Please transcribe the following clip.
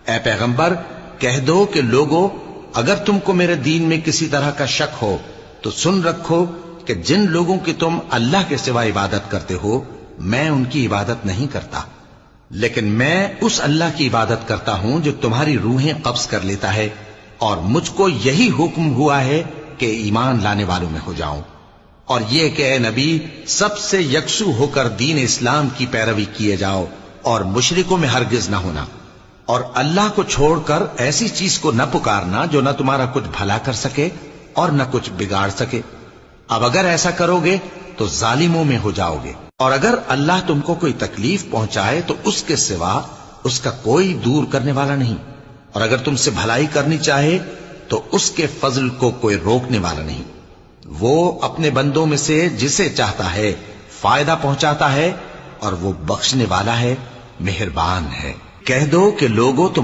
اے پیغمبر کہہ دو کہ لوگو اگر تم کو میرے دین میں کسی طرح کا شک ہو تو سن رکھو کہ جن لوگوں کی تم اللہ کے سوا عبادت کرتے ہو میں ان کی عبادت نہیں کرتا، لیکن میں اس اللہ کی عبادت کرتا ہوں جو تمہاری روحیں قبض کر لیتا ہے، اور مجھ کو یہی حکم ہوا ہے کہ ایمان لانے والوں میں ہو جاؤں، اور یہ کہ اے نبی سب سے یکسو ہو کر دین اسلام کی پیروی کیے جاؤ اور مشرکوں میں ہرگز نہ ہونا، اور اللہ کو چھوڑ کر ایسی چیز کو نہ پکارنا جو نہ تمہارا کچھ بھلا کر سکے اور نہ کچھ بگاڑ سکے۔ اب اگر ایسا کرو گے تو ظالموں میں ہو جاؤ گے، اور اگر اللہ تم کو کوئی تکلیف پہنچائے تو اس کے سوا اس کا کوئی دور کرنے والا نہیں، اور اگر تم سے بھلائی کرنی چاہے تو اس کے فضل کو کوئی روکنے والا نہیں۔ وہ اپنے بندوں میں سے جسے چاہتا ہے فائدہ پہنچاتا ہے، اور وہ بخشنے والا ہے، مہربان ہے۔ کہہ دو کہ لوگوں تم